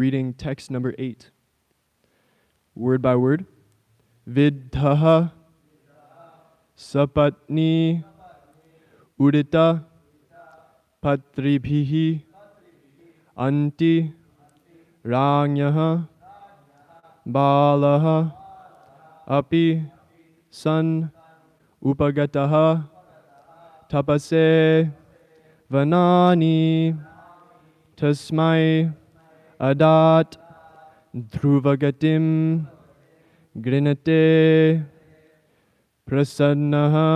Reading text number 8, word by word. Vidhaha sapatni udita patribhihi anti ranyaha balaha api san upagataha tapase vanani tasmai adat dhruvagatim grinate prasannaha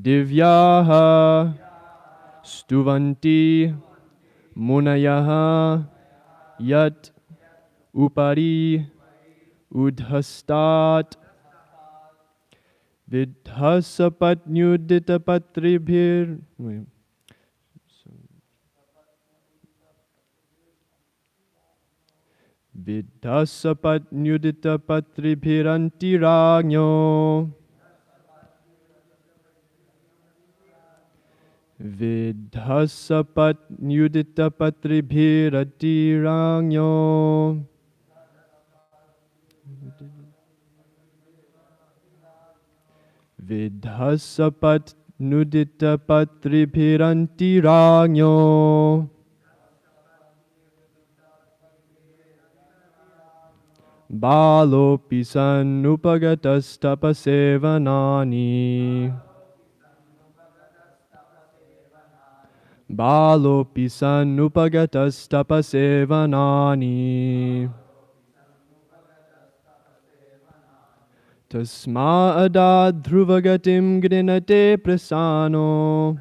divyaha stuvanti munayaha yat upari udhastat vidhasapatnyudita patribhir. Vidhasapatnyudita patribhiranti ragno. Vidhasapatnyudita patribhiranti ragno. Vidhasapatnyudita patribhiranti ragno. Balo pisan upagatas tapasevanani. Balo pisan upagatas tapasevanani. Tasma adad dhruvagatim grinate prasano.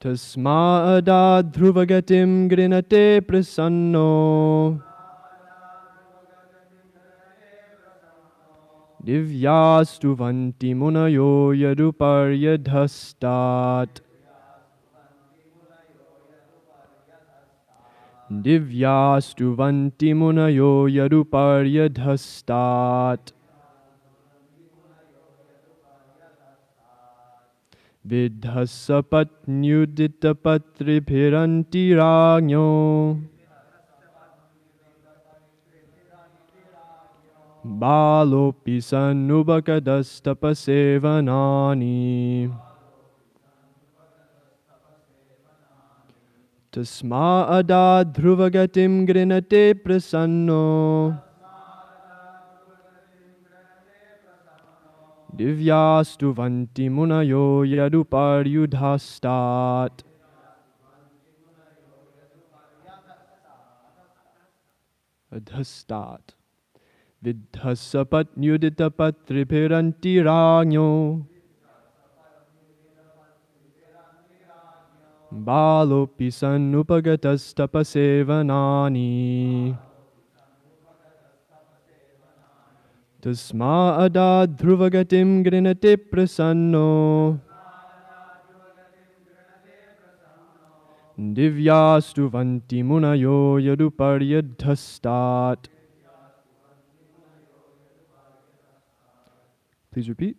Tasma adad dhruvagatim grinate prasanno. Divyastu vanti munayo yaduparyadhastat. Divyastu vanti munayo yaduparyadhastat. Vidhasapatnyudita patribhiranti ragno. Balo pisan ubakadas tapasevanani. Tasma adad dhruvagatim grinate prasanno. Divyastu vanti munayo yaduparyudhastat. Adhastat. Vidhasapatnyudita patribhiranti ragno. Balo pisan upagatas tapasevanani. Tasma adad dhruvagatim grinate prasanno. Divyastu vanti munayo yaduparyadhastat. Please repeat.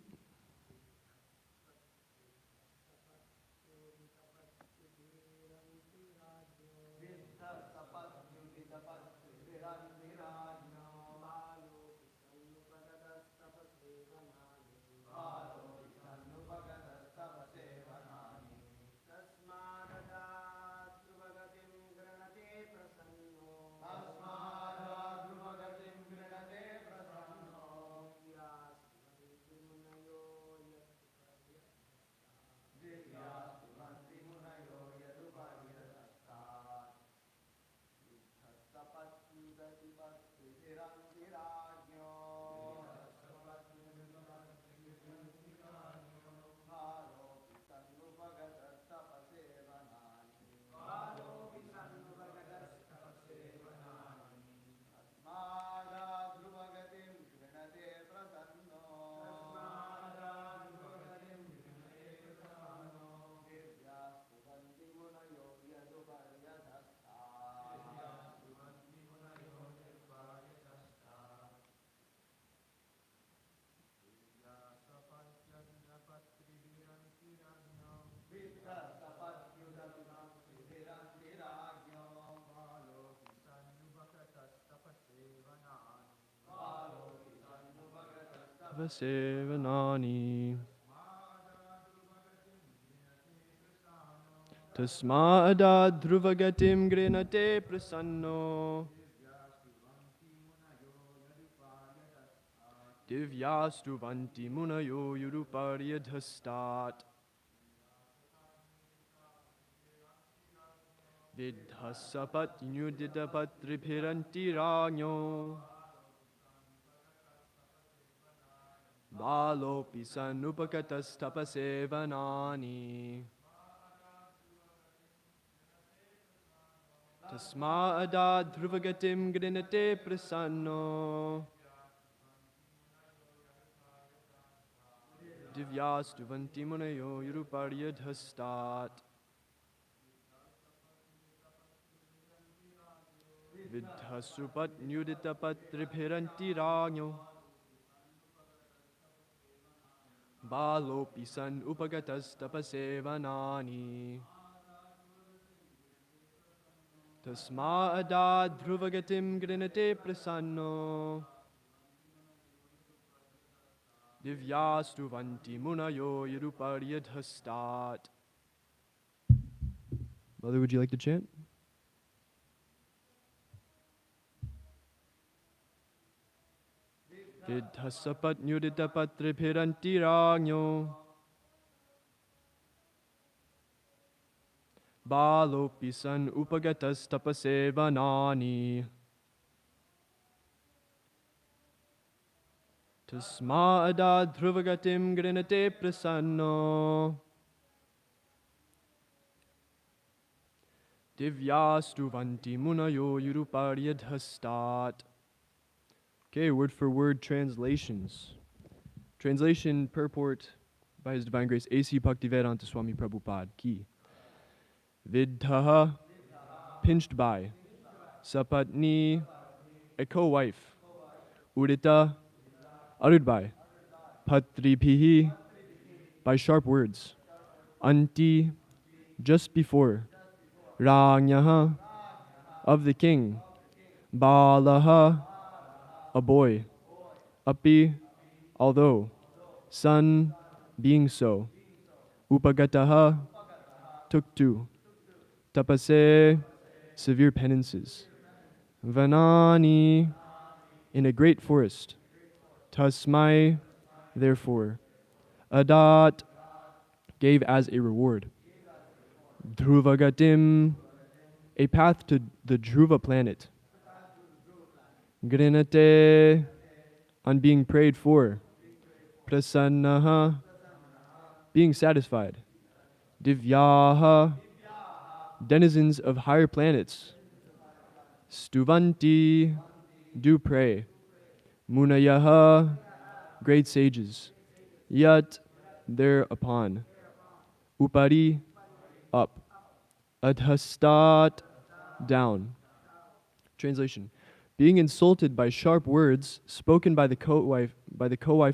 Vasevanani. Tasmada Dhruvagatim Grinate Prasanno. Divyastu Vanti Munayo Yuruparyadhastat. Vidhasapat Nuditapat Tripiranti Ragno. Balopi Sanupakatas Tapasevanani. Tasmada Dhruvagatim Grinate Prasanno. Divyastu Vanti Munayo Yuruparyadhastat. Vidhasupat Nuditapat Tripiranti Ragno. Balopi San Upagatas Tapasevanani. Tasmada Dhruvagatim Grinate Prasanno. Divyastu Vanti Munayo Yuruparyadhastat. Mother, would you like to chant? Vidhasapat Nuditapat Tripiranti Ragno. Balopi San Upagatas Tapasevanani. Tasmada Dhruvagatim Grinate Prasanno. Divyastu Vanti Munayo Yuruparyadhastat. Okay, word for word translations. Translation purport by His Divine Grace A.C. Bhaktivedanta Swami Prabhupada. Ki. Vidhaha, pinched by. Sapatni, a co-wife. Udita, uttered by. Patripihi, by sharp words. Anti, just before. Ranyaha, of the king. Balaha, a boy. Api, although. San, being so. Upagataha, took to. Tapase, severe penances. Vanani, in a great forest. Tasmai, therefore. Adat, gave as a reward. Dhruvagatim, a path to the Dhruva planet. Grinate, on being prayed for. Prasannaha, being satisfied. Divyaha, denizens of higher planets. Stuvanti, do pray. Munayaha, great sages. Yat, thereupon. Upari, up. Adhastat, down. Translation. Being insulted by sharp words spoken by the co-wife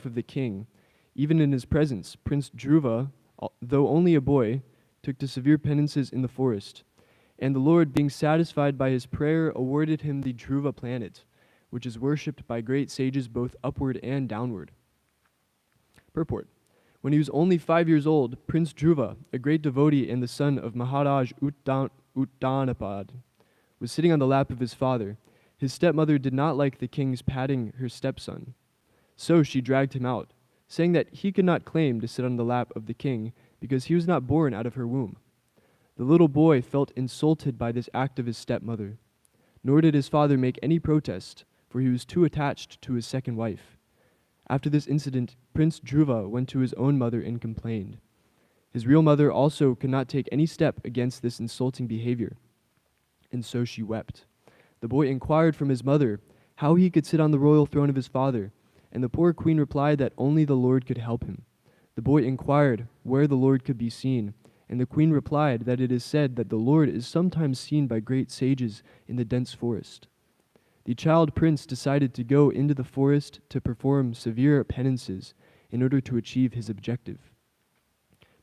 of the king, even in his presence, Prince Dhruva, though only a boy, took to severe penances in the forest, and the Lord, being satisfied by his prayer, awarded him the Dhruva planet, which is worshipped by great sages both upward and downward. Purport. When he was only 5 years old, Prince Dhruva, a great devotee and the son of Maharaj Uttanapad, was sitting on the lap of his father. His stepmother did not like the king's patting her stepson, so she dragged him out, saying that he could not claim to sit on the lap of the king because he was not born out of her womb. The little boy felt insulted by this act of his stepmother, nor did his father make any protest, for he was too attached to his second wife. After this incident, Prince Dhruva went to his own mother and complained. His real mother also could not take any step against this insulting behavior, and so she wept. The boy inquired from his mother how he could sit on the royal throne of his father, and the poor queen replied that only the Lord could help him. The boy inquired where the Lord could be seen, and the queen replied that it is said that the Lord is sometimes seen by great sages in the dense forest. The child prince decided to go into the forest to perform severe penances in order to achieve his objective.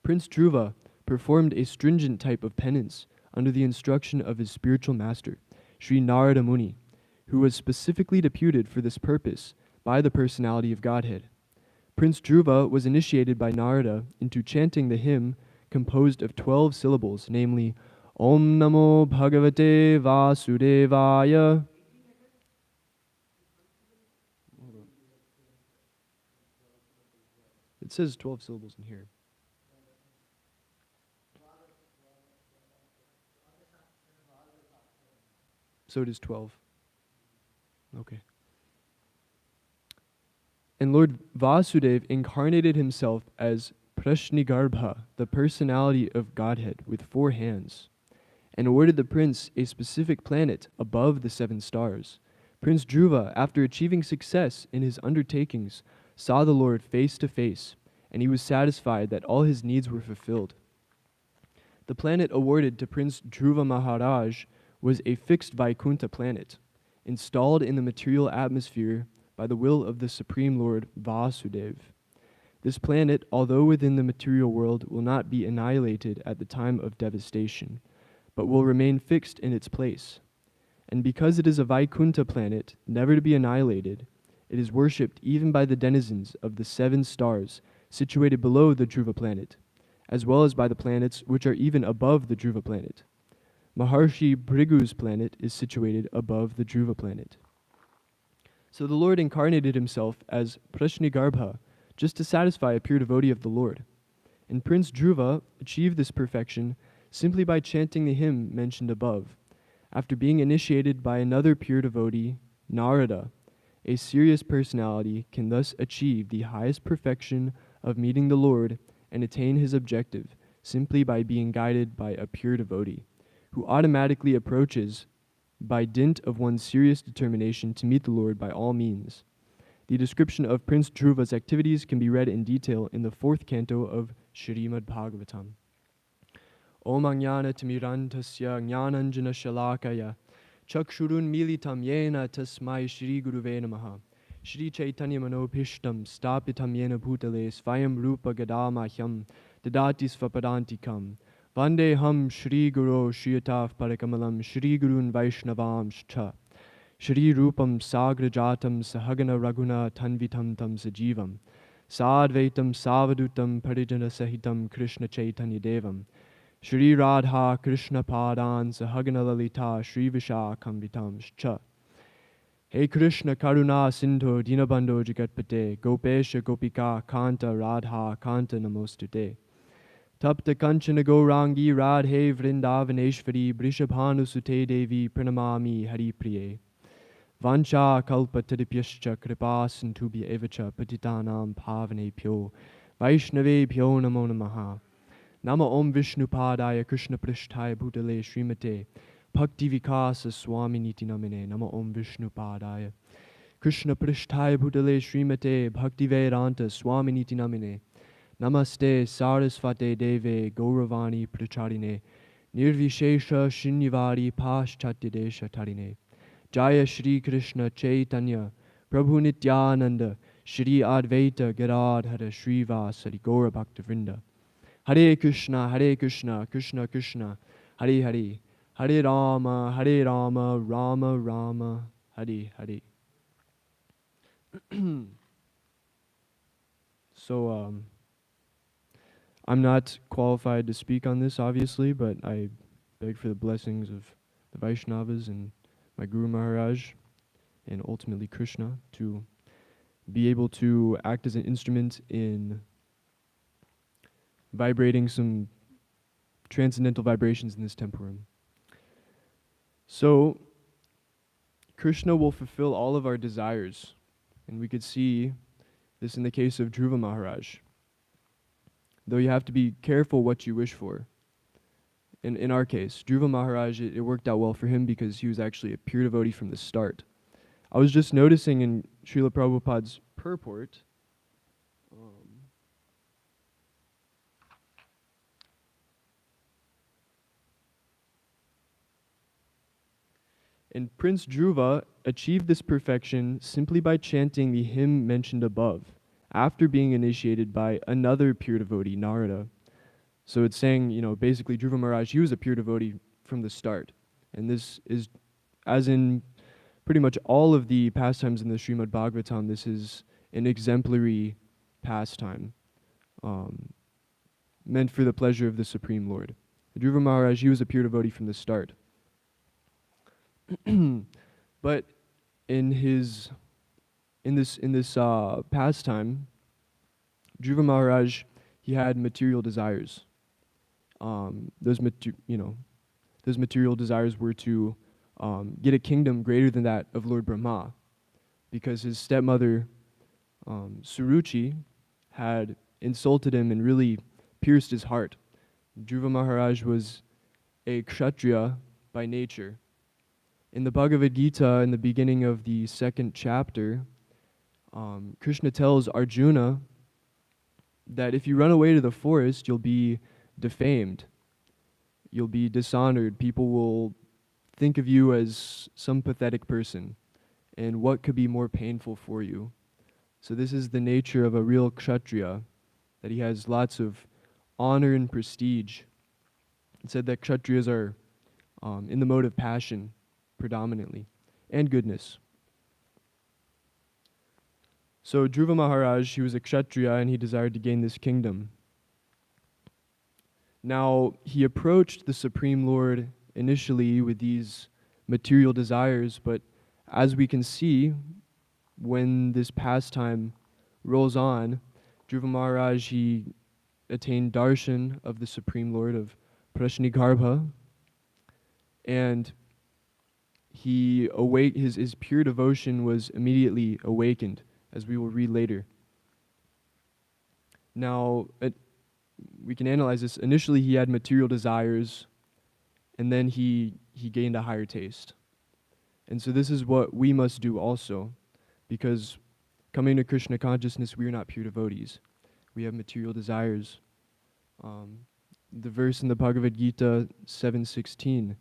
Prince Dhruva performed a stringent type of penance under the instruction of his spiritual master, Sri Narada Muni, who was specifically deputed for this purpose by the personality of Godhead. Prince Dhruva was initiated by Narada into chanting the hymn composed of 12 syllables, namely Om Namo Bhagavate Vasudevaya. It says 12 syllables in here. So it is 12. Okay. And Lord Vasudeva incarnated himself as Prashnigarbha, the personality of Godhead with 4 hands, and awarded the prince a specific planet above the 7 stars. Prince Dhruva, after achieving success in his undertakings, saw the Lord face to face, and he was satisfied that all his needs were fulfilled. The planet awarded to Prince Dhruva Maharaj was a fixed Vaikuntha planet, installed in the material atmosphere by the will of the Supreme Lord Vasudeva. This planet, although within the material world, will not be annihilated at the time of devastation, but will remain fixed in its place. And because it is a Vaikuntha planet, never to be annihilated, it is worshipped even by the denizens of the 7 stars situated below the Dhruva planet, as well as by the planets which are even above the Dhruva planet. Maharshi Bhrigu's planet is situated above the Dhruva planet. So the Lord incarnated himself as Prashnigarbha just to satisfy a pure devotee of the Lord. And Prince Dhruva achieved this perfection simply by chanting the hymn mentioned above, after being initiated by another pure devotee, Narada. A serious personality can thus achieve the highest perfection of meeting the Lord and attain his objective simply by being guided by a pure devotee, who automatically approaches by dint of one's serious determination to meet the Lord by all means. The description of Prince Dhruva's activities can be read in detail in the 4th canto of Srimad Bhagavatam. Om Ajnana Timirantasya Jnananjana Shalakaya Chakshurun Militam Yena Tasmai Shri Guruve Namaha Shri Chaitanya Manopishtam Stapitam Yena Bhutale Svayam Rupa Gadamahyam Dadati Svapadantikam Vande Ham Shri Guru Shriyatav Parakamalam Shri Gurun Vaishnavam Shcha Shri Rupam Sagrajatam Sahagana Raguna Tanvitam Tam Sajivam Sadvaitam Savadutam Parijana Sahitam Krishna Chaitanya Devam Shri Radha Krishna Padan Sahagana Lalita Shri Vishakam Vitam Shcha Hey Krishna Karuna Sindhu Dinabandho Jagatpate Gopesha Gopika Kanta Radha Kanta Namostute Tapta Kanchana Gaurangi Radhe Vrindavaneshvari Brishabhanu Sute Devi Pranamami Hari Priye Vancha Kalpa Tadipyascha Kripa Sintubhya Evacha Patitanam Pavane Pyo Vaishnave Pyo Namo Namaha Nama Om Vishnu Padaya Krishna Prishtaya Bhutale Srimate Bhakti Vikasa Swami Niti Namine Nama Om Vishnu Padaya Krishna Prishtaya Bhutale Srimate Bhakti Vedanta Swami Niti Namine Namaste Sarasvate Deve Gauravani Pracharine Nirvishesha Shinyavari Paschatyadesha Tarine Jaya Shri Krishna Chaitanya Prabhu Nityananda Shri Advaita Gadadhara Srivasari Gaura Bhaktavrinda Hare Krishna, Krishna Krishna, Hare Hare, Hare Rama, Rama Rama, Hare Hare. So, I'm not qualified to speak on this, obviously, but I beg for the blessings of the Vaishnavas and my Guru Maharaj, and ultimately Krishna, to be able to act as an instrument in vibrating some transcendental vibrations in this temple room. So, Krishna will fulfill all of our desires, and we could see this in the case of Dhruva Maharaj. Though you have to be careful what you wish for. In our case, Dhruva Maharaj, it worked out well for him because he was actually a pure devotee from the start. I was just noticing in Srila Prabhupada's purport, and Prince Dhruva achieved this perfection simply by chanting the hymn mentioned above, after being initiated by another pure devotee, Narada. So it's saying, basically Dhruva Maharaj, he was a pure devotee from the start. And this is, as in pretty much all of the pastimes in the Srimad Bhagavatam, this is an exemplary pastime, meant for the pleasure of the Supreme Lord. Dhruva Maharaj, he was a pure devotee from the start. But in this pastime, Dhruva Maharaj, he had material desires. Those material desires were to get a kingdom greater than that of Lord Brahma, because his stepmother Suruchi had insulted him and really pierced his heart. Dhruva Maharaj was a kshatriya by nature. In the Bhagavad Gita, in the beginning of the 2nd chapter, Krishna tells Arjuna that if you run away to the forest, you'll be defamed. You'll be dishonored. People will think of you as some pathetic person. And what could be more painful for you? So this is the nature of a real kshatriya, that he has lots of honor and prestige. It said that kshatriyas are in the mode of passion predominantly, and goodness. So Dhruva Maharaj, he was a kshatriya and he desired to gain this kingdom. Now, he approached the Supreme Lord initially with these material desires, but as we can see, when this pastime rolls on, Dhruva Maharaj, he attained darshan of the Supreme Lord of Prashnigarbha, and his pure devotion was immediately awakened, as we will read later. Now, we can analyze this. Initially, he had material desires, and then he gained a higher taste. And so this is what we must do also, because coming to Krishna consciousness, we are not pure devotees. We have material desires. The verse in the Bhagavad Gita 7:16,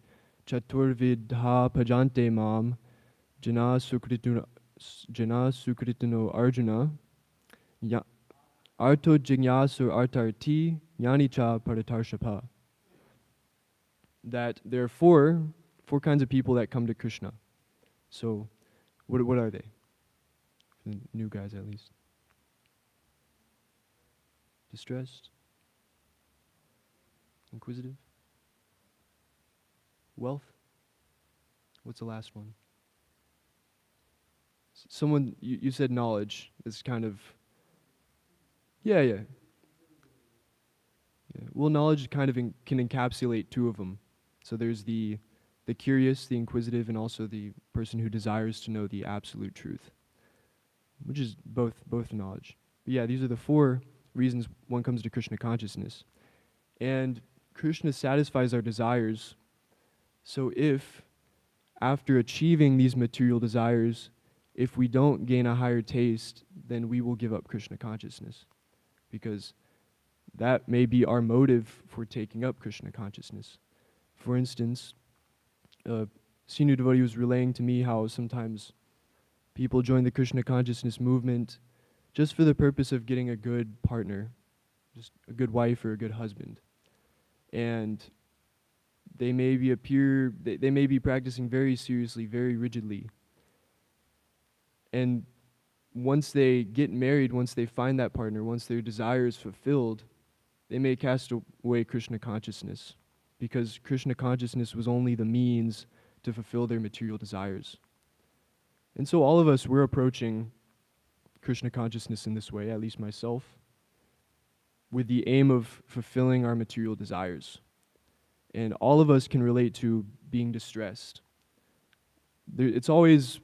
Chaturvidha bhajante mam jana sukritino arjuna arto jignasur artarti jnanicha paratarshapa. That there are four kinds of people that come to Krishna. So, what are they? For the new guys, at least. Distressed, inquisitive, wealth. What's the last one? Someone you said knowledge. Is kind of. Yeah. Well, knowledge kind of can encapsulate two of them. So there's the curious, the inquisitive, and also the person who desires to know the absolute truth, which is both knowledge. But yeah, these are the four reasons one comes to Krishna consciousness. And Krishna satisfies our desires. So if, after achieving these material desires, if we don't gain a higher taste, then we will give up Krishna consciousness, because that may be our motive for taking up Krishna consciousness. For instance, a senior devotee was relaying to me how sometimes people join the Krishna consciousness movement just for the purpose of getting a good partner, just a good wife or a good husband. And they may be practicing very seriously, very rigidly. And once they get married, once they find that partner, once their desire is fulfilled, they may cast away Krishna consciousness, because Krishna consciousness was only the means to fulfill their material desires. And so all of us, we're approaching Krishna consciousness in this way, at least myself, with the aim of fulfilling our material desires. And all of us can relate to being distressed. It's always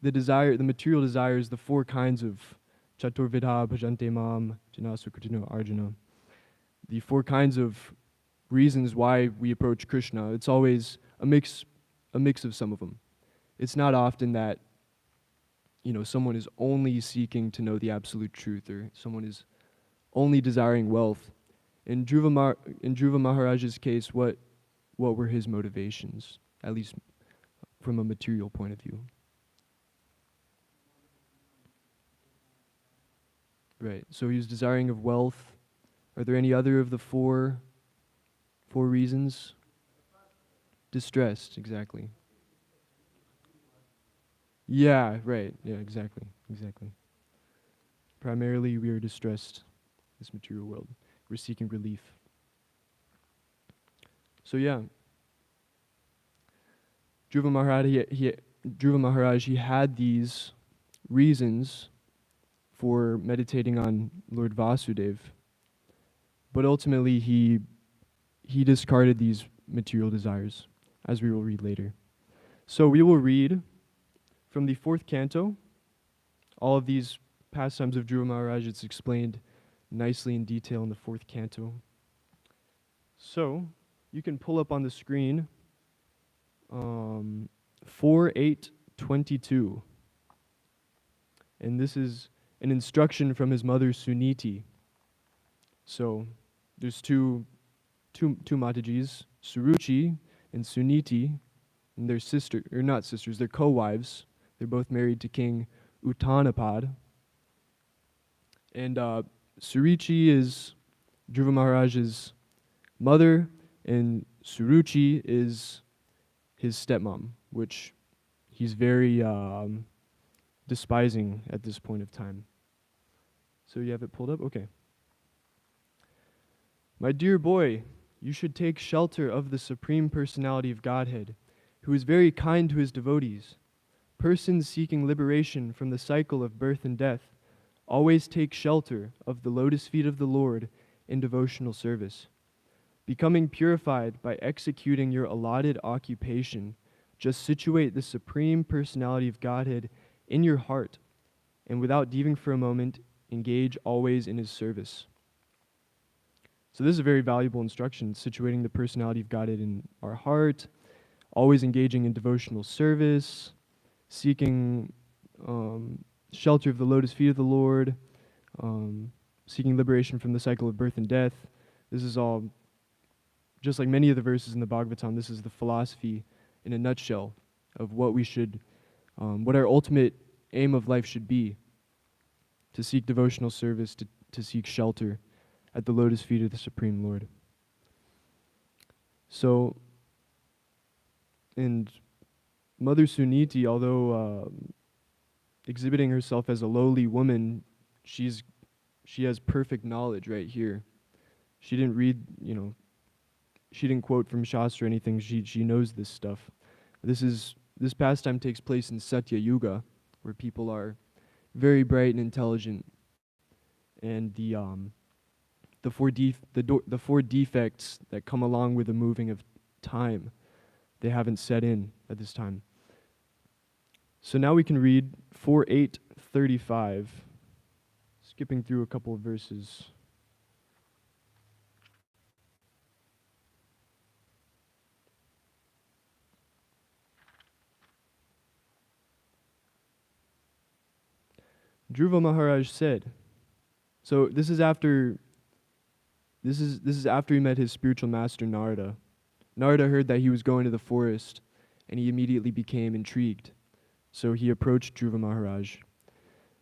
the material desires, the four kinds of Chaturvidha bhajante mam jana sukritino arjuna. The four kinds of reasons why we approach Krishna. It's always a mix of some of them. It's not often that someone is only seeking to know the absolute truth, or someone is only desiring wealth. In Dhruva Maharaj's case, what were his motivations, at least from a material point of view? Right. So he was desiring of wealth. Are there any other of the four reasons? Distressed, exactly. Yeah, right. Yeah, exactly. Primarily, we are distressed in this material world. We're seeking relief. So yeah, Dhruva Maharaj, he had these reasons for meditating on Lord Vasudev, but ultimately he discarded these material desires, as we will read later. So we will read from the 4th canto. All of these pastimes of Dhruva Maharaj, it's explained nicely in detail in the 4th canto. So you can pull up on the screen 4.8.22. And this is an instruction from his mother Suniti. So there's two Matajis, Suruchi and Suniti, and they're not sisters, they're co-wives. They're both married to King Uttanapad. And Suruchi is Dhruva Maharaj's mother, and Suruchi is his stepmom, which he's very despising at this point of time. So you have it pulled up? Okay. My dear boy, you should take shelter of the Supreme Personality of Godhead, who is very kind to his devotees. Persons seeking liberation from the cycle of birth and death always take shelter of the lotus feet of the Lord in devotional service. Becoming purified by executing your allotted occupation, just situate the Supreme Personality of Godhead in your heart, and without deviating for a moment, engage always in his service. So this is a very valuable instruction, situating the personality of Godhead in our heart, always engaging in devotional service, seeking shelter of the lotus feet of the Lord, seeking liberation from the cycle of birth and death. This is all, just like many of the verses in the Bhagavatam, this is the philosophy in a nutshell of what we should, what our ultimate aim of life should be, to seek devotional service, to seek shelter at the lotus feet of the Supreme Lord. So, and Mother Suniti, although exhibiting herself as a lowly woman, she has perfect knowledge right here. She didn't read, she didn't quote from Shastra or anything. She knows this stuff. This pastime takes place in Satya Yuga, where people are very bright and intelligent, and the four defects that come along with the moving of time, they haven't set in at this time. So now we can read 4.8.35, skipping through a couple of verses. Dhruva Maharaj said, so this is after he met his spiritual master Narada. Narada heard that he was going to the forest, and he immediately became intrigued. So he approached Dhruva Maharaj.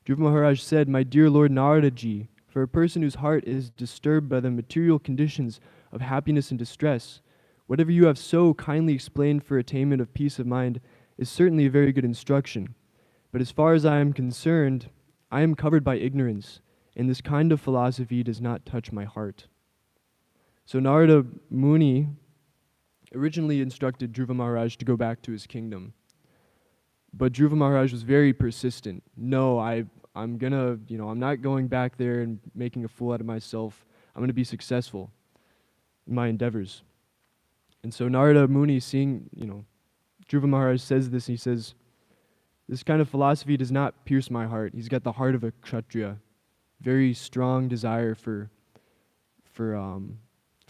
Dhruva Maharaj said, "My dear Lord Narada-ji, for a person whose heart is disturbed by the material conditions of happiness and distress, whatever you have so kindly explained for attainment of peace of mind is certainly a very good instruction. But as far as I am concerned, I am covered by ignorance, and this kind of philosophy does not touch my heart." So Narada Muni originally instructed Dhruva Maharaj to go back to his kingdom. But Dhruva Maharaj was very persistent. No, I'm not going back there and making a fool out of myself. I'm going to be successful in my endeavors. And so Narada Muni, seeing, Dhruva Maharaj says this, he says, this kind of philosophy does not pierce my heart. He's got the heart of a Kshatriya, very strong desire for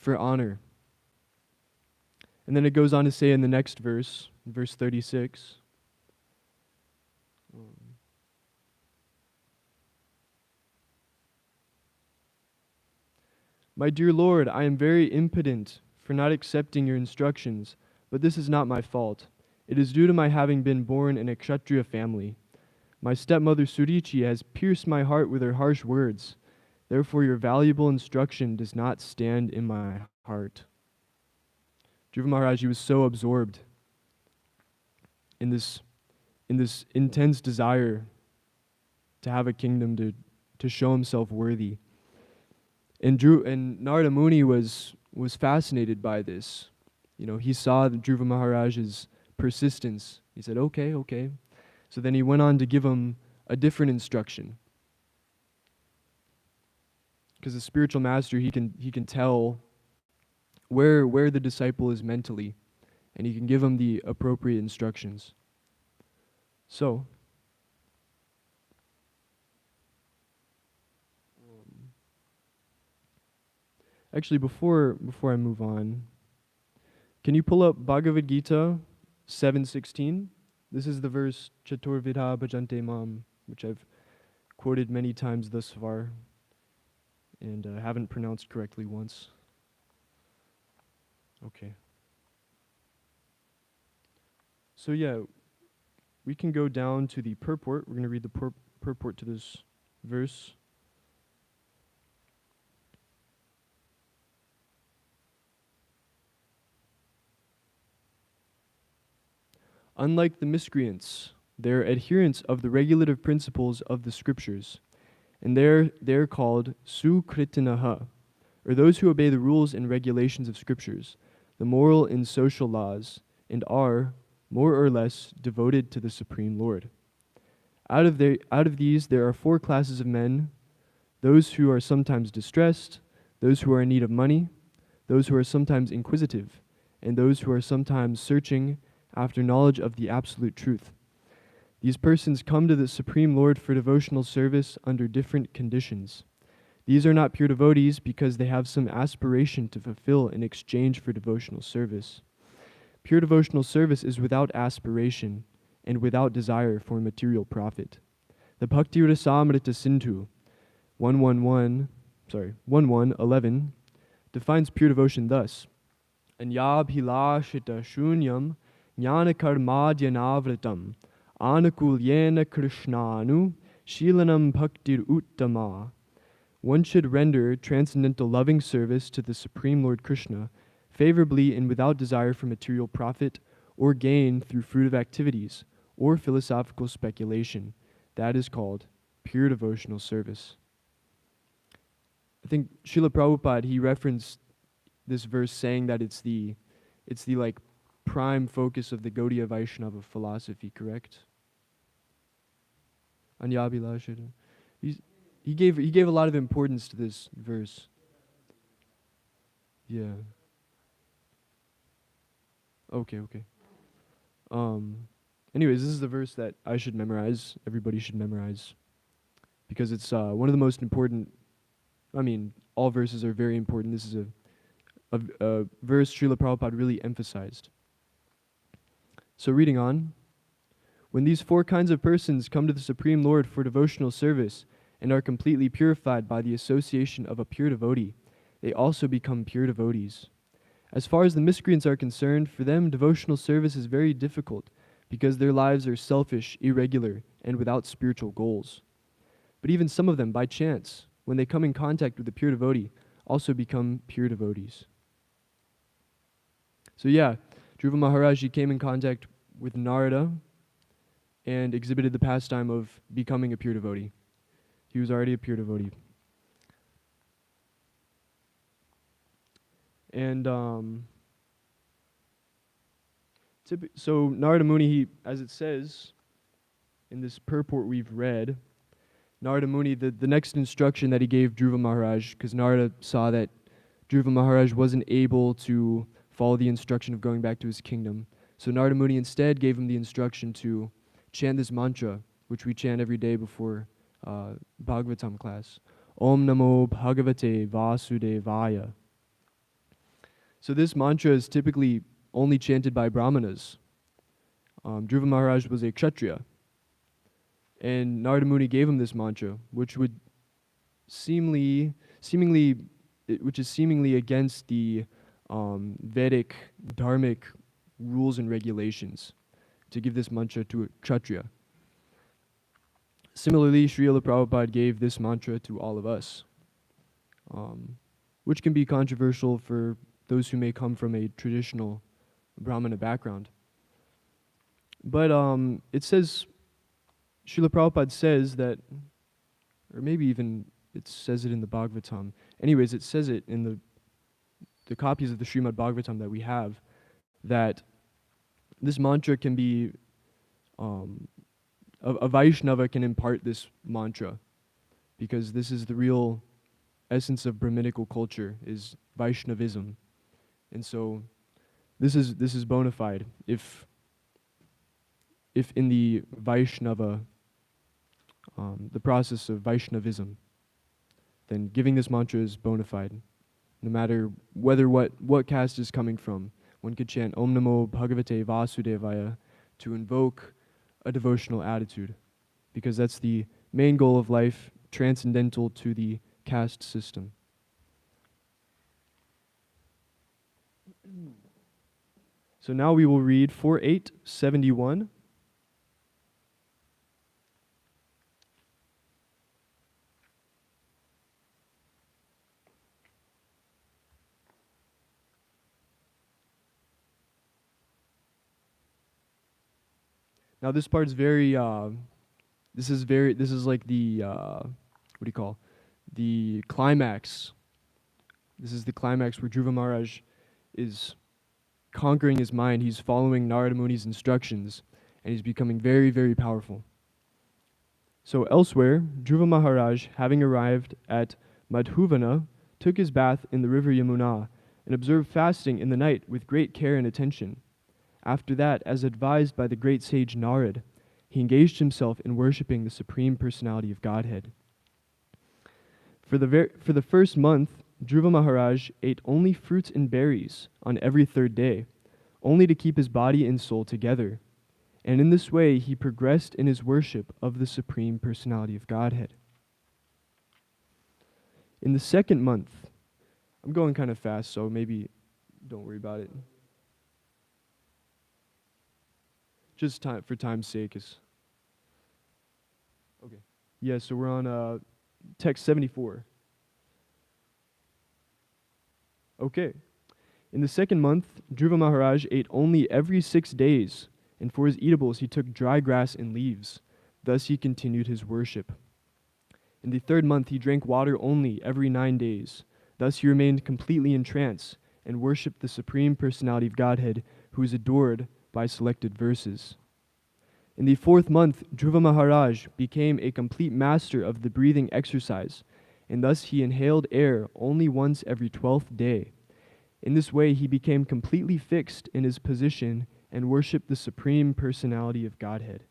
honor. And then it goes on to say in the next verse, verse 36, "My dear Lord, I am very impotent for not accepting your instructions, but this is not my fault. It is due to my having been born in a Kshatriya family. My stepmother Surichi has pierced my heart with her harsh words. Therefore your valuable instruction does not stand in my heart." Dhruva Maharaj, he was so absorbed in this intense desire to have a kingdom, to show himself worthy. And Narada Muni was fascinated by this. You know, he saw Dhruva Maharaj's persistence. He said, okay, okay. So then he went on to give him a different instruction. Because the spiritual master, he can tell where the disciple is mentally, and he can give him the appropriate instructions. So, actually, before I move on, can you pull up Bhagavad Gita 7:16? This is the verse Chaturvidha Bhajante Mam, which I've quoted many times thus far, and haven't pronounced correctly once. Okay. So yeah, we can go down to the purport. We're going to read the purport to this verse. Unlike the miscreants, they're adherents of the regulative principles of the scriptures, and they're called Sukritinaha, or those who obey the rules and regulations of scriptures, the moral and social laws, and are, more or less, devoted to the Supreme Lord. Out of these, there are 4 classes of men: those who are sometimes distressed, those who are in need of money, those who are sometimes inquisitive, and those who are sometimes searching after knowledge of the absolute truth. These persons come to the Supreme Lord for devotional service under different conditions. These are not pure devotees because they have some aspiration to fulfill in exchange for devotional service. Pure devotional service is without aspiration and without desire for material profit. The Bhakti Rasamrita Sindhu 1111 defines pure devotion thus: Anyabhilashita shunyam jnana karmadhyanavratam anukulyena krishnanu shilanam bhaktir uttama. One should render transcendental loving service to the Supreme Lord Krishna favorably and without desire for material profit or gain through fruitive activities or philosophical speculation. That is called pure devotional service. I think Srila Prabhupada, he referenced this verse saying that it's the like prime focus of the Gaudiya Vaishnava philosophy, correct? Anyabhilashita. He gave a lot of importance to this verse. Yeah. Okay. Anyways, this is the verse that I should memorize. Everybody should memorize, because it's one of the most important. I mean, all verses are very important. This is a verse Srila Prabhupada really emphasized. So reading on, when these 4 kinds of persons come to the Supreme Lord for devotional service and are completely purified by the association of a pure devotee, they also become pure devotees. As far as the miscreants are concerned, for them devotional service is very difficult because their lives are selfish, irregular, and without spiritual goals. But even some of them, by chance, when they come in contact with a pure devotee, also become pure devotees. So yeah, Dhruva Maharaj, he came in contact with Narada and exhibited the pastime of becoming a pure devotee. He was already a pure devotee. And so Narada Muni, he, as it says in this purport we've read, Narada Muni, the next instruction that he gave Dhruva Maharaj, because Narada saw that Dhruva Maharaj wasn't able to follow the instruction of going back to his kingdom. So Narada Muni instead gave him the instruction to chant this mantra, which we chant every day before Bhagavatam class. Om Namo Bhagavate Vasudevaya. So this mantra is typically only chanted by Brahmanas. Dhruva Maharaj was a Kshatriya, and Narada Muni gave him this mantra, which is seemingly against the Vedic dharmic rules and regulations to give this mantra to a Kshatriya. Similarly, Srila Prabhupada gave this mantra to all of us, which can be controversial for those who may come from a traditional Brahmana background. But it says, Srila Prabhupada says that or maybe even it says it in the Bhagavatam. Anyways, it says it in the copies of the Srimad Bhagavatam that we have, that this mantra can be, a Vaishnava can impart this mantra, because this is the real essence of Brahminical culture, is Vaishnavism. And so this is bona fide. If in the Vaishnava, the process of Vaishnavism, then giving this mantra is bona fide, no matter what caste is coming from. One could chant Om Namo Bhagavate Vasudevaya to invoke a devotional attitude, because that's the main goal of life, transcendental to the caste system. So now we will read 4.8.71. Now this part's very, this is like the, what do you call, the climax. This is the climax where Dhruva Maharaj is conquering his mind. He's following Narada Muni's instructions, and he's becoming very, very powerful. So elsewhere, Dhruva Maharaj, having arrived at Madhuvana, took his bath in the river Yamuna, and observed fasting in the night with great care and attention. After that, as advised by the great sage Narad, he engaged himself in worshipping the Supreme Personality of Godhead. For the first month, Dhruva Maharaj ate only fruits and berries on every third day, only to keep his body and soul together. And in this way, he progressed in his worship of the Supreme Personality of Godhead. In the second month, I'm going kind of fast, so maybe don't worry about it. Just for time's sake. Okay. Yeah, so we're on text 74. Okay. In the second month, Dhruva Maharaj ate only every 6 days, and for his eatables he took dry grass and leaves. Thus he continued his worship. In the third month he drank water only every 9 days. Thus he remained completely in trance and worshipped the Supreme Personality of Godhead, who is adored by selected verses. In the fourth month, Dhruva Maharaj became a complete master of the breathing exercise, and thus he inhaled air only once every 12th day. In this way, he became completely fixed in his position and worshipped the Supreme Personality of Godhead.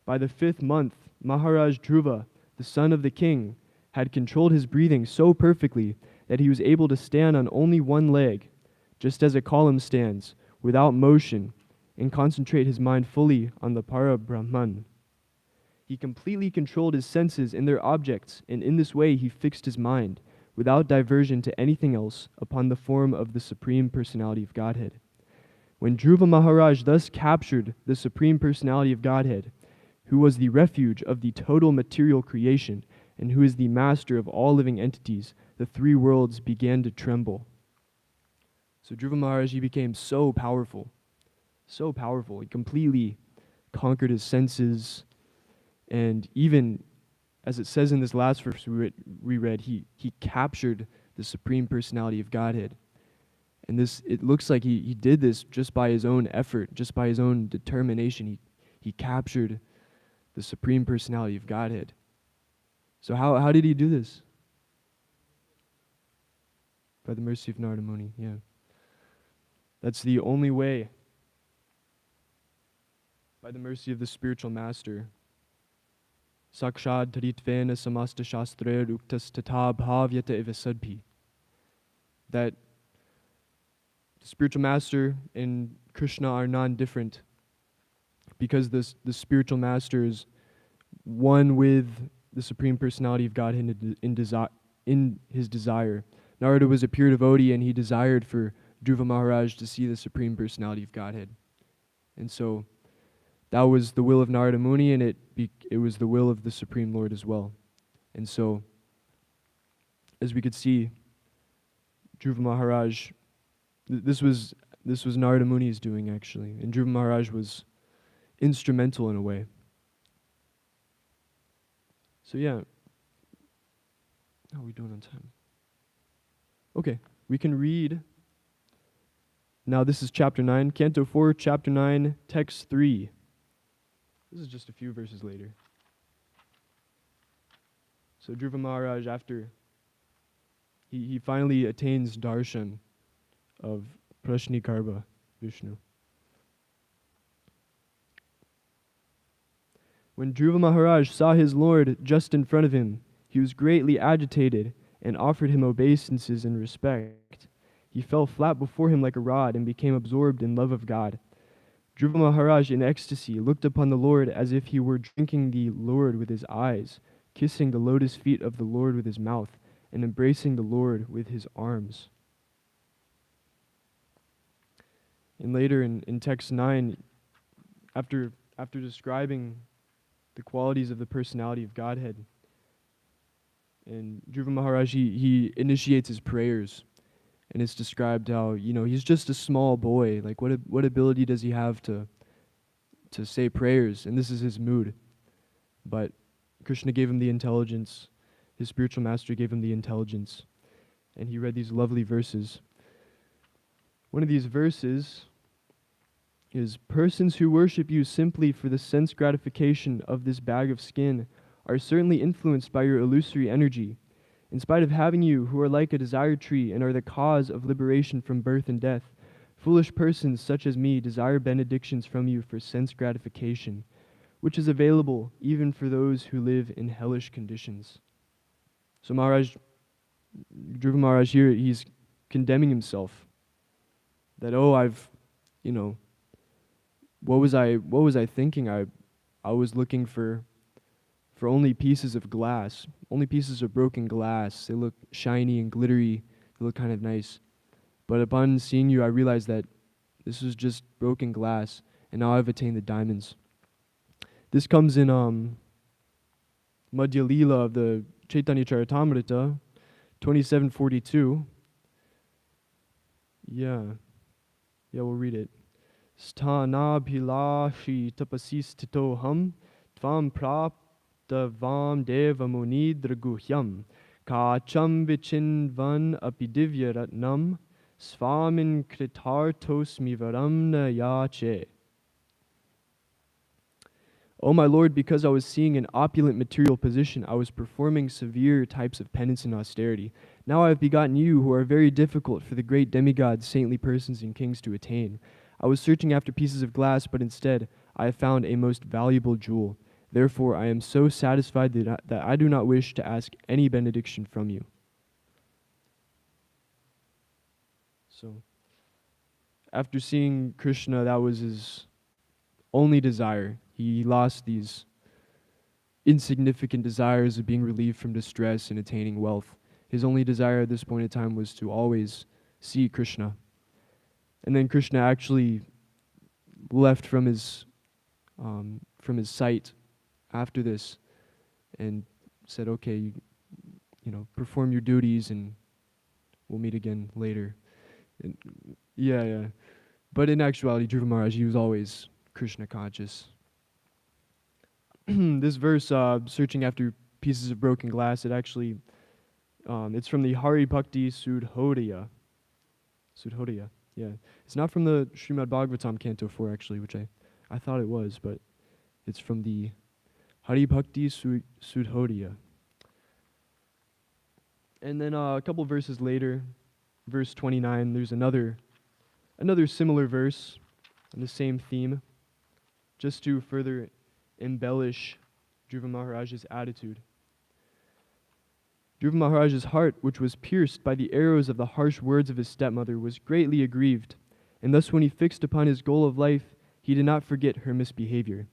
By the fifth month, Maharaj Dhruva, the son of the king, had controlled his breathing so perfectly that he was able to stand on only one leg, just as a column stands, without motion, and concentrate his mind fully on the Para Brahman. He completely controlled his senses and their objects, and in this way he fixed his mind, without diversion to anything else, upon the form of the Supreme Personality of Godhead. When Dhruva Maharaj thus captured the Supreme Personality of Godhead, who was the refuge of the total material creation, and who is the master of all living entities, the three worlds began to tremble. So Dhruva Maharaj, he became so powerful. He completely conquered his senses, and even, as it says in this last verse we read, he captured the Supreme Personality of Godhead. And it looks like he did this just by his own effort, just by his own determination. He captured the Supreme Personality of Godhead. So how did he do this? By the mercy of Narada Muni, yeah. That's the only way. By the mercy of the spiritual master. Sakshad taritvena samasta shastrer uktas tata bhavyata eva sadbhi. That the spiritual master and Krishna are non-different, because the spiritual master is one with the Supreme Personality of Godhead in his desire. Narada was a pure devotee, and he desired for Dhruva Maharaj to see the Supreme Personality of Godhead. And so that was the will of Narada Muni, and it was the will of the Supreme Lord as well. And so, as we could see, Dhruva Maharaj, this was Narada Muni's doing, actually, and Dhruva Maharaj was instrumental in a way. So yeah, How are we doing on time? Okay, we can read. Now this is chapter 9, Canto 4, chapter 9, text 3. This is just a few verses later. So Dhruva Maharaj, after he finally attains darshan of Prashnikarbha Vishnu. When Dhruva Maharaj saw his lord just in front of him, he was greatly agitated and offered him obeisances and respect. He fell flat before him like a rod and became absorbed in love of God. Dhruva Maharaj, in ecstasy, looked upon the Lord as if he were drinking the Lord with his eyes, kissing the lotus feet of the Lord with his mouth, and embracing the Lord with his arms. And later in text 9, after describing the qualities of the personality of Godhead, and Dhruva Maharaj, he initiates his prayers. And it's described how, he's just a small boy. Like, what ability does he have to say prayers? And this is his mood. But Krishna gave him the intelligence. His spiritual master gave him the intelligence. And he read these lovely verses. One of these verses is, persons who worship you simply for the sense gratification of this bag of skin are certainly influenced by your illusory energy. In spite of having you, who are like a desire tree and are the cause of liberation from birth and death, foolish persons such as me desire benedictions from you for sense gratification, which is available even for those who live in hellish conditions. So Dhruva Maharaj here, he's condemning himself. That, what was I thinking? I was looking for only pieces of glass, only pieces of broken glass. They look shiny and glittery. They look kind of nice. But upon seeing you, I realized that this was just broken glass, and now I've attained the diamonds. This comes in Madhya Lila of the Chaitanya Charitamrita, 2742. Yeah, we'll read it. Sthanabhilashi tapasistitoham tvam praptavam deva munidra kacham vichinvan apidivya ratnam svamin kritartosmi varamna yache. O my Lord, because I was seeing an opulent material position, I was performing severe types of penance and austerity. Now I have begotten you, who are very difficult for the great demigods, saintly persons, and kings to attain. I was searching after pieces of glass, but instead I have found a most valuable jewel. Therefore I am so satisfied that I do not wish to ask any benediction from you. So, after seeing Krishna, that was his only desire. He lost these insignificant desires of being relieved from distress and attaining wealth. His only desire at this point in time was to always see Krishna. And then Krishna actually left from his sight after this and said, okay, you perform your duties and we'll meet again later. And yeah. But in actuality, Dhruva Maharaj, he was always Krishna conscious. This verse, searching after pieces of broken glass, it actually, it's from the Hari Bhakti Sudhodaya. Sudhodaya, yeah. It's not from the Srimad Bhagavatam Canto 4, actually, which I thought it was, but it's from the Hari Bhakti Sudhodaya. And then a couple verses later, verse 29, there's another similar verse on the same theme, just to further embellish Dhruva Maharaj's attitude. Dhruva Maharaj's heart, which was pierced by the arrows of the harsh words of his stepmother, was greatly aggrieved, and thus when he fixed upon his goal of life, he did not forget her misbehavior.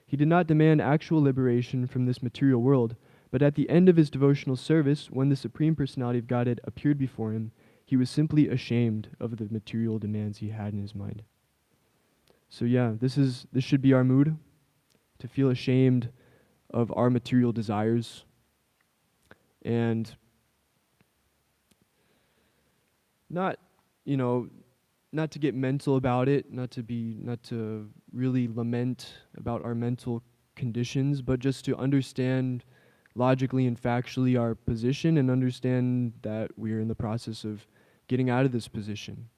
He did not demand actual liberation from this material world, but at the end of his devotional service, when the Supreme Personality of Godhead appeared before him, he was simply ashamed of the material demands he had in his mind. So yeah, this should be our mood, to feel ashamed of our material desires, and not to get mental about it, not to really lament about our mental conditions, but just to understand logically and factually our position and understand that we are in the process of getting out of this position.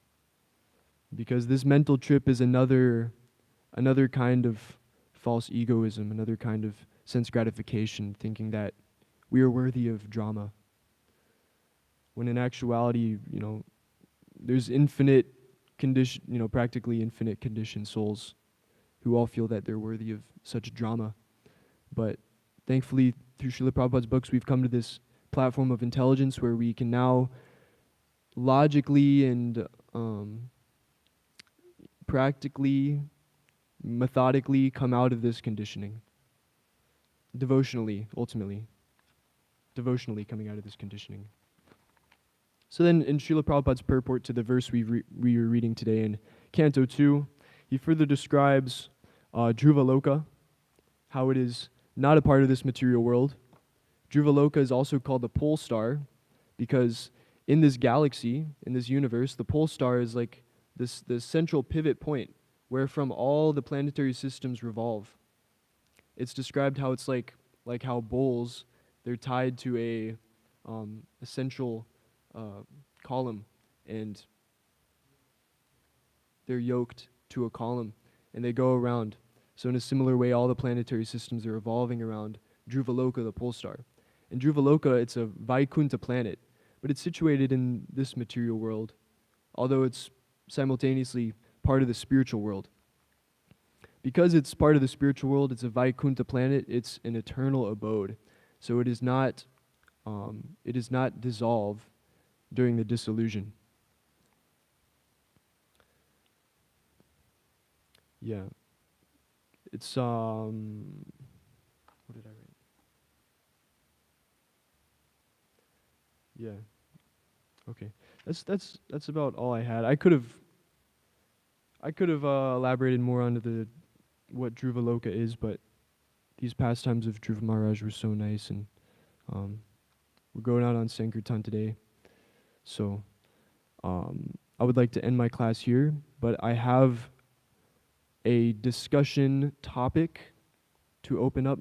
Because this mental trip is another kind of false egoism, another kind of sense gratification, thinking that we are worthy of drama. When in actuality, there's infinite condition, practically infinite conditioned souls who all feel that they're worthy of such drama. But thankfully, through Srila Prabhupada's books, we've come to this platform of intelligence where we can now logically and practically, methodically come out of this conditioning. Devotionally, ultimately. Devotionally coming out of this conditioning. So then in Srila Prabhupada's purport to the verse we are reading today in Canto 2, he further describes Dhruva Loka, how it is not a part of this material world. Dhruva Loka is also called the pole star because in this galaxy, in this universe, the pole star is like the central pivot point where from all the planetary systems revolve. It's described how it's like how bowls, they're tied to a central column, and they're yoked to a column, and they go around. So in a similar way, all the planetary systems are revolving around Dhruva Loka, the pole star. And Dhruva Loka, it's a Vaikuntha planet, but it's situated in this material world, although it's simultaneously part of the spiritual world. Because it's part of the spiritual world, it's a Vaikuntha planet, it's an eternal abode. So it does not dissolve during the dissolution. Yeah. It's what did I write? Yeah. Okay. That's about all I had. I could have elaborated more on what Dhruva Loka is, but these pastimes of Dhruva Maharaj were so nice, and we're going out on Sankirtan today. So I would like to end my class here, but I have a discussion topic to open up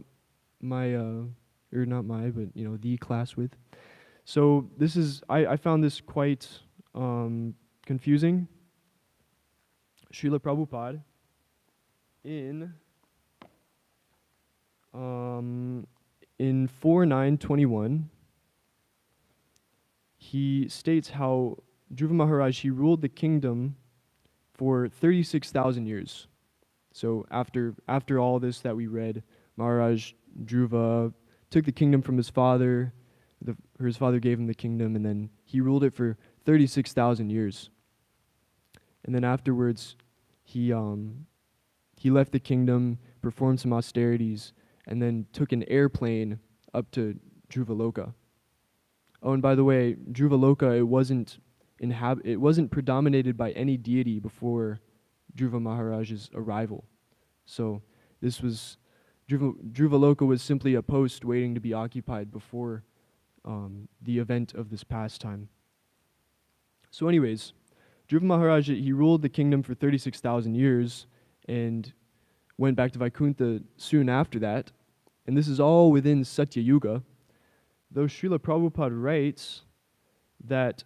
my, or not my, but the class with. So this is, I found this quite confusing. Srila Prabhupada in 4.9.21, he states how Dhruva Maharaj, he ruled the kingdom for 36,000 years. So after all this that we read, Maharaj Dhruva took the kingdom from his father, his father gave him the kingdom, and then he ruled it for 36,000 years. And then afterwards, he left the kingdom, performed some austerities, and then took an airplane up to Dhruva Loka. Oh, and by the way, Dhruva Loka, it wasn't predominated by any deity before Dhruva Maharaj's arrival. So this was Dhruva Loka was simply a post waiting to be occupied before the event of this pastime. So anyways, Dhruva Maharaj, he ruled the kingdom for 36,000 years and went back to Vaikuntha soon after that. And this is all within Satya Yuga. Though Srila Prabhupada writes that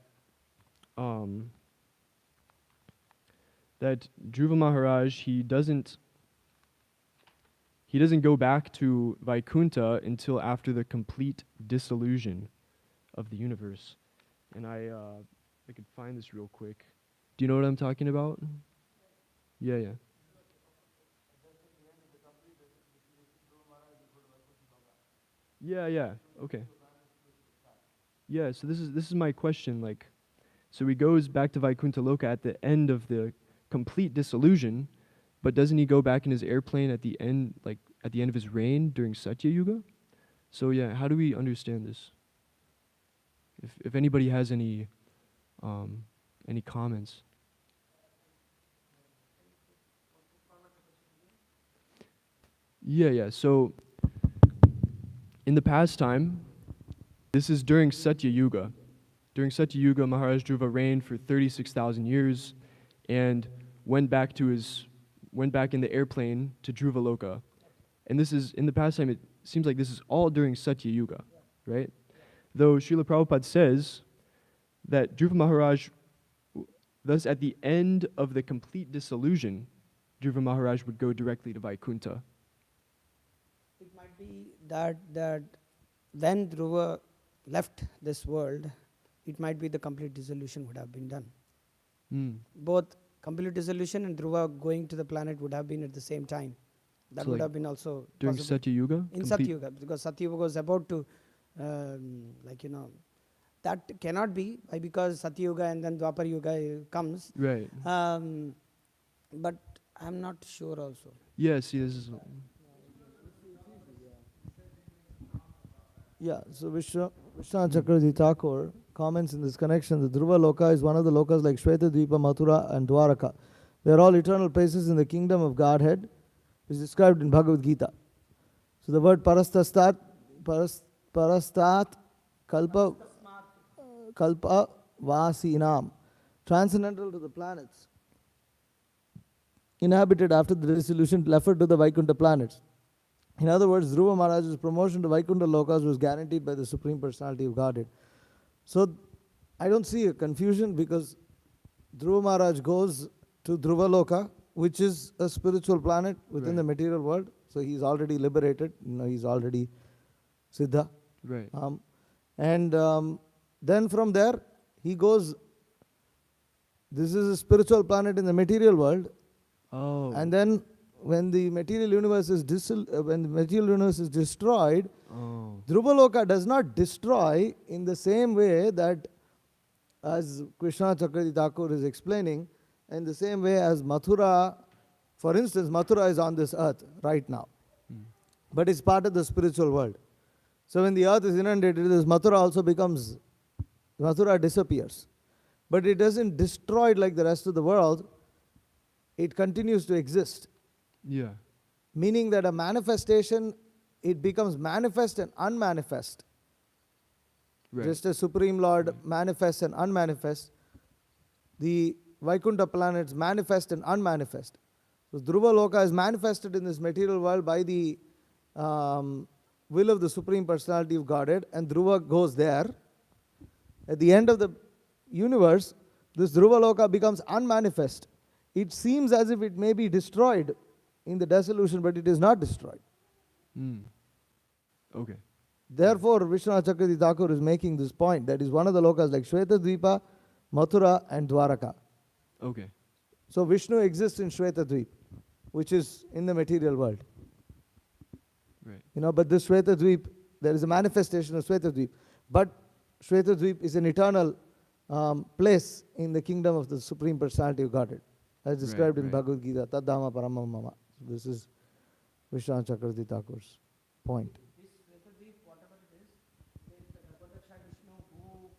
that Dhruva Maharaj, he doesn't go back to Vaikuntha until after the complete dissolution of the universe. And I could find this real quick. Do you know what I'm talking about? Yeah. Yeah. Okay. Yeah, so this is my question, so he goes back to Vaikuntha Loka at the end of the complete dissolution, but doesn't he go back in his airplane at the end, at the end of his reign during Satya Yuga? So yeah, how do we understand this? If anybody has any comments. Yeah. So in the pastime, this is during Satya Yuga. During Satya Yuga, Maharaj Dhruva reigned for 36,000 years and went back in the airplane to Dhruva Loka. And this is, in the pastime, it seems like this is all during Satya Yuga, right? Though Srila Prabhupada says that Dhruva Maharaj, thus at the end of the complete dissolution, Dhruva Maharaj would go directly to Vaikuntha. It might be that when Dhruva left this world, it might be the complete dissolution would have been done. Both complete dissolution and Dhruva going to the planet would have been at the same time. That So would like have been also During possible. Satya Yuga? In Satya Yuga, because Satya Yuga was about to, that cannot be because Satya Yuga and then Dwapar Yuga comes. Right. But I'm not sure also. Yeah, see, this is... Yeah, so Vishwanath Chakravarti Thakur comments in this connection that Dhruva Loka is one of the lokas like Shweta Dvipa, Mathura and Dwaraka. They are all eternal places in the kingdom of Godhead, which is described in Bhagavad Gita. So the word parastat kalpa vasinam, transcendental to the planets, inhabited after the dissolution, referred to the Vaikuntha planets. In other words, Dhruva Maharaj's promotion to Vaikuntha Lokas was guaranteed by the Supreme Personality of Godhead. So, I don't see a confusion because Dhruva Maharaj goes to Dhruva Loka, which is a spiritual planet within the material world. So, he's already liberated, he's already Siddha. Right. Then from there, he goes, this is a spiritual planet in the material world. Oh. And then when the material universe is destroyed, Oh. Dhruvaloka does not destroy in the same way that, as Krishna Chakravarti Thakur is explaining, in the same way as Mathura, for instance, Mathura is on this earth right now, but it's part of the spiritual world. So when the earth is inundated, this Mathura also becomes, Mathura disappears. But it doesn't destroy like the rest of the world, it continues to exist. Yeah. Meaning that a manifestation, it becomes manifest and unmanifest. Right. Just as Supreme Lord manifests and unmanifest, the Vaikuntha planets manifest and unmanifest. So Dhruva Loka is manifested in this material world by the will of the Supreme Personality of Godhead, and Dhruva goes there. At the end of the universe, this Dhruva Loka becomes unmanifest. It seems as if it may be destroyed in the dissolution, but it is not destroyed. Okay. Therefore, Vishwanath Chakravarti Thakur is making this point. That is one of the lokas like Shweta Dvipa, Mathura and Dwaraka. Okay. So Vishnu exists in Shweta Dvip, which is in the material world. Right. But this Shweta Dvip, there is a manifestation of Shweta Dvip. But Shweta Dvip is an eternal place in the kingdom of the Supreme Personality of Godhead, as described in Bhagavad Gita, Taddhama Paramam Mama. This is Vishwanath Chakravarti Thakur's point. This Shwetadvip, whatever it is the Garbhodaksha Vishnu who,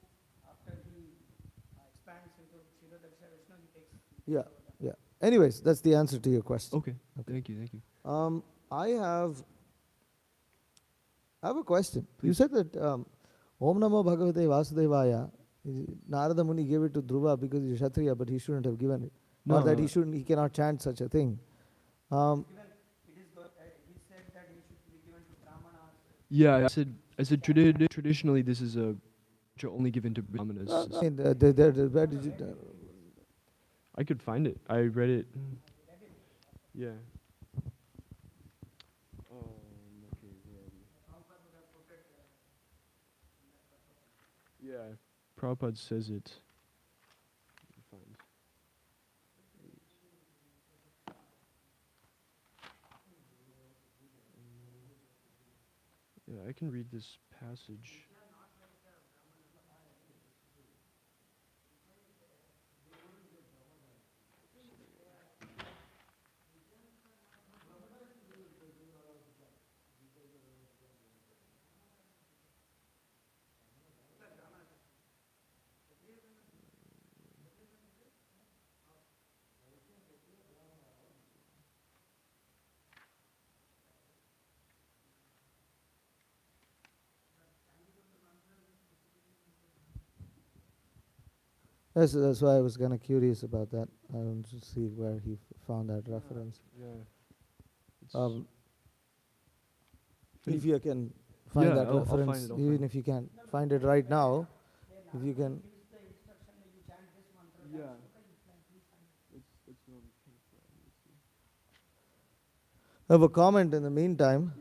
after he expands into Kshirodaksha Vishnu, he takes... Yeah. Anyways, that's the answer to your question. Okay. Thank you. I have a question. You said that Om Namo Bhagavate Vasudevaya, Narada Muni gave it to Dhruva because he's Kshatriya, but he shouldn't have given it. Or that he cannot chant such a thing. He said that he should be given to Brahmanas. Yeah, I said traditionally this is a only given to Brahmanas. Where did you... I could find it. I read it. Yeah. Yeah, Prabhupada says it. Yeah, I can read this passage. That's why I was kind of curious about that. I want to see where he found that reference. Yeah. If you can find Yeah, that I'll find reference, it, I'll even find if you can find it right now, if you can. Yeah. I have a comment in the meantime.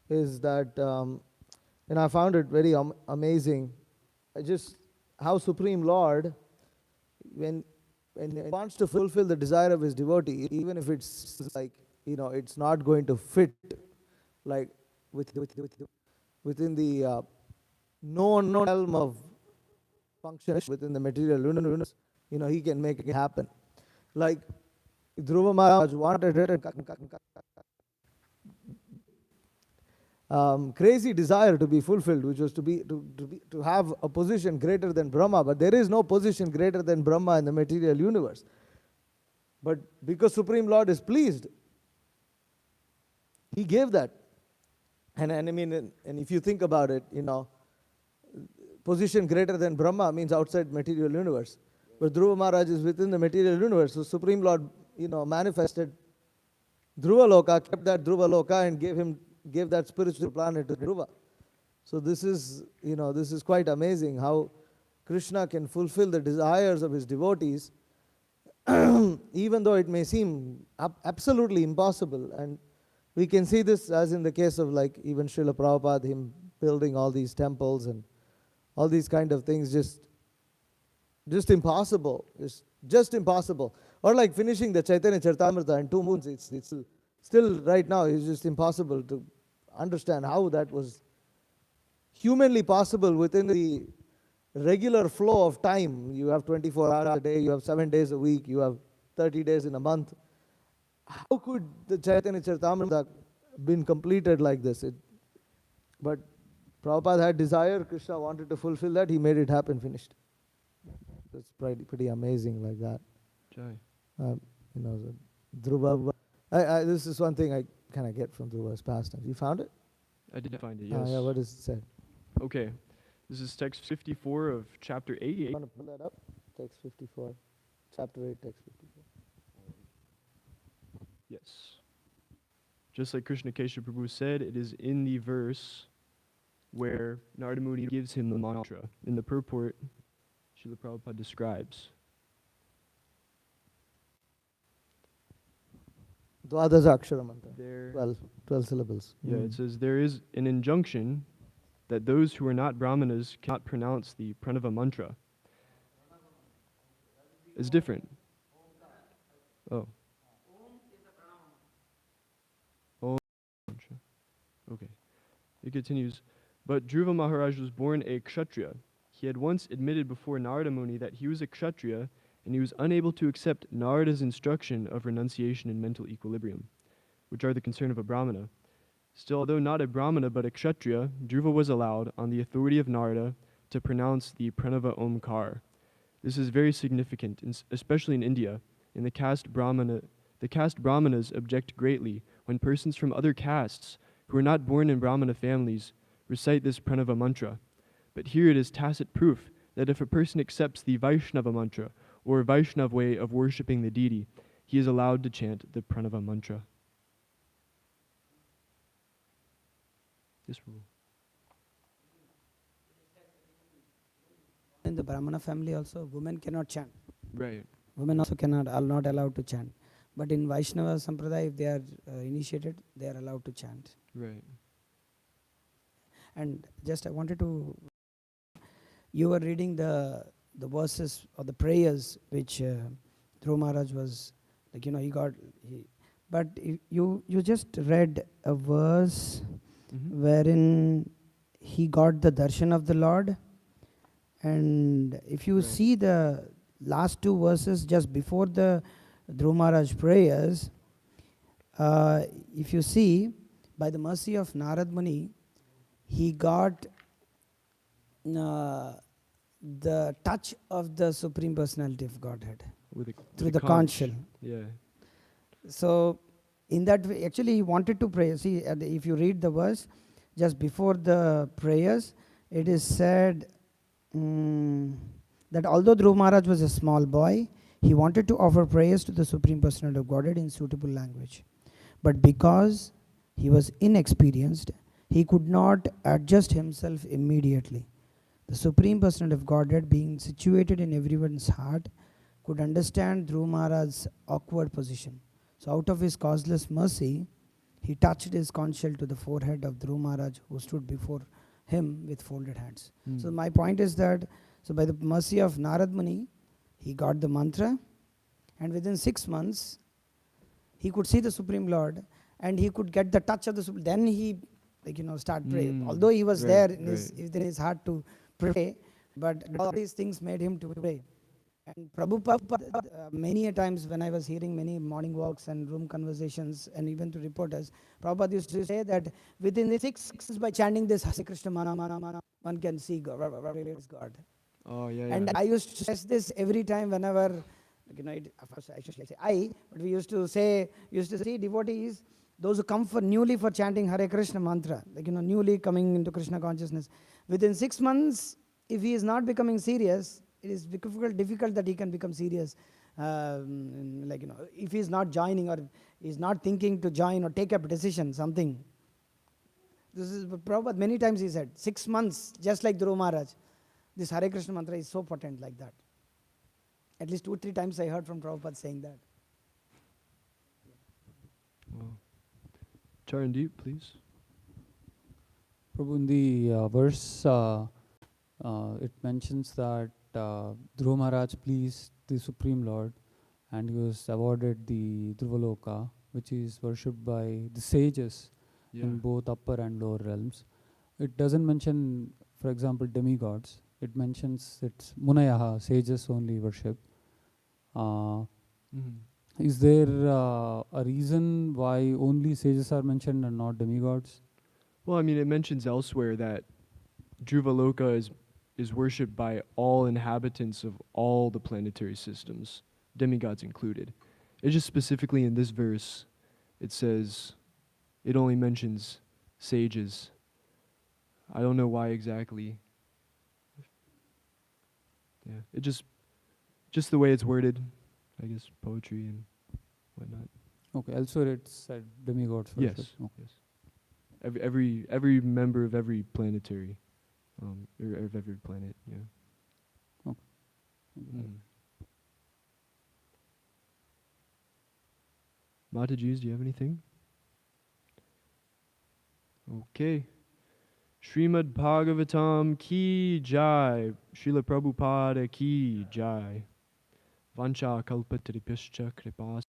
Is that and I found it very amazing. I just how Supreme Lord, when he wants to fulfill the desire of his devotee, even if it's like it's not going to fit, like within the known realm of function within the material universe, he can make it happen. Like Dhruva Maharaj wanted it. Crazy desire to be fulfilled, which was to have a position greater than Brahma, but there is no position greater than Brahma in the material universe. But because Supreme Lord is pleased, he gave that. And I mean, and if you think about it, position greater than Brahma means outside material universe. But Dhruva Maharaj is within the material universe, so Supreme Lord, manifested Dhruva Loka, kept that Dhruva Loka, and gave that spiritual planet to Dhruva. So this is quite amazing how Krishna can fulfill the desires of his devotees, even though it may seem absolutely impossible. And we can see this as in the case of like even Srila Prabhupada, him building all these temples and all these kind of things, just impossible, just impossible. Or like finishing the Chaitanya Charitamrita in 2 months, it's still right now, it's just impossible to understand how that was humanly possible within the regular flow of time. You have 24 hours a day, you have 7 days a week, you have 30 days in a month. How could the Chaitanya Charitamrita been completed like this? But Prabhupada had desire, Krishna wanted to fulfill that, he made it happen, finished. It's pretty amazing like that. Jai. The Dhruva. This is one thing I kind of get from Dhruva's pastime. You found it? I did find it, yes. Yeah, what does it say? Okay. This is text 54 of chapter 8. You want to pull that up? Text 54. Chapter 8, text 54. Yes. Just like Krishna Kesha Prabhu said, it is in the verse where Narada Muni gives him the mantra. In the purport, Srila Prabhupada describes. Dvadaja Akshara Mantra. There, 12 syllables. yeah, it says, there is an injunction that those who are not Brahmanas cannot pronounce the Pranava mantra. It's different. Oh. Om mantra. Okay. It continues. But Dhruva Maharaj was born a Kshatriya. He had once admitted before Narada Muni that he was a Kshatriya, and he was unable to accept Narada's instruction of renunciation and mental equilibrium, which are the concern of a Brahmana. Still, although not a Brahmana but a Kshatriya, Dhruva was allowed, on the authority of Narada, to pronounce the Pranava Omkar. This is very significant, especially in India. In the caste Brahmanas object greatly when persons from other castes, who are not born in Brahmana families, recite this Pranava mantra. But here it is tacit proof that if a person accepts the Vaishnava mantra, or Vaishnava way of worshipping the deity, he is allowed to chant the Pranava mantra. Yes, Prabhu. In the Brahmana family also, women cannot chant. Right. Women also are not allowed to chant. But in Vaishnava Sampradaya, if they are initiated, they are allowed to chant. Right. And just I wanted to, you were reading the verses or the prayers which Dhruva Maharaj was, like, but you just read a verse wherein he got the darshan of the Lord. And if you see the last 2 verses just before the Dhruva Maharaj prayers, if you see, by the mercy of Narad Muni, he got the touch of the Supreme Personality of Godhead through the conch shell. Yeah. So in that way, actually he wanted to pray. See, if you read the verse, just before the prayers, it is said that although Dhruva Maharaj was a small boy, he wanted to offer prayers to the Supreme Personality of Godhead in suitable language. But because He was inexperienced. He could not adjust himself immediately. The Supreme Personality of Godhead, being situated in everyone's heart, could understand Dhruva Maharaj's awkward position. So out of his causeless mercy, he touched his conch shell to the forehead of Dhruva Maharaj, who stood before him with folded hands. So my point is that, so by the mercy of Narad Muni, he got the mantra, and within 6 months, he could see the Supreme Lord, and he could get the touch of the Supreme. Then he, start praying. Although he was there in within his heart to pray, but all these things made him to pray. And Prabhupada, many a times when I was hearing many morning walks and room conversations and even to reporters, Prabhupada used to say that within the 6 months by chanting this Hare Krishna Mana Mana Mana, one can see God. God. Oh, yeah, And I used to stress this every time whenever, of course I should say but we used to see devotees, those who come newly for chanting Hare Krishna mantra, newly coming into Krishna consciousness. Within 6 months, if he is not becoming serious, it is difficult that he can become serious. If he is not joining or is not thinking to join or take up a decision, something. This is Prabhupada, many times he said, 6 months, just like Dhruva Maharaj. This Hare Krishna mantra is so potent like that. At least 2-3 times I heard from Prabhupada saying that. Wow. Charandeep, please. Prabhu, in the verse, it mentions that Dhruva Maharaj pleased the Supreme Lord, and he was awarded the Dhruvaloka, which is worshipped by the sages in both upper and lower realms. It doesn't mention, for example, demigods. It mentions it's Munayaha, sages only worship. Is there a reason why only sages are mentioned and not demigods? Well, I mean, it mentions elsewhere that Dhruvaloka is worshipped by all inhabitants of all the planetary systems, demigods included. It's just specifically in this verse, it says, it only mentions sages. I don't know why exactly. Yeah, it just the way it's worded, I guess, poetry and whatnot. Okay, elsewhere it's said demigods worship. Yes, Okay. yes. Every member of every planetary, or of every planet, yeah. Okay. Mataji's, do you have anything? Okay. Srimad Bhagavatam ki jai. Srila Prabhupada ki jai. Vancha kalpatripischa kripas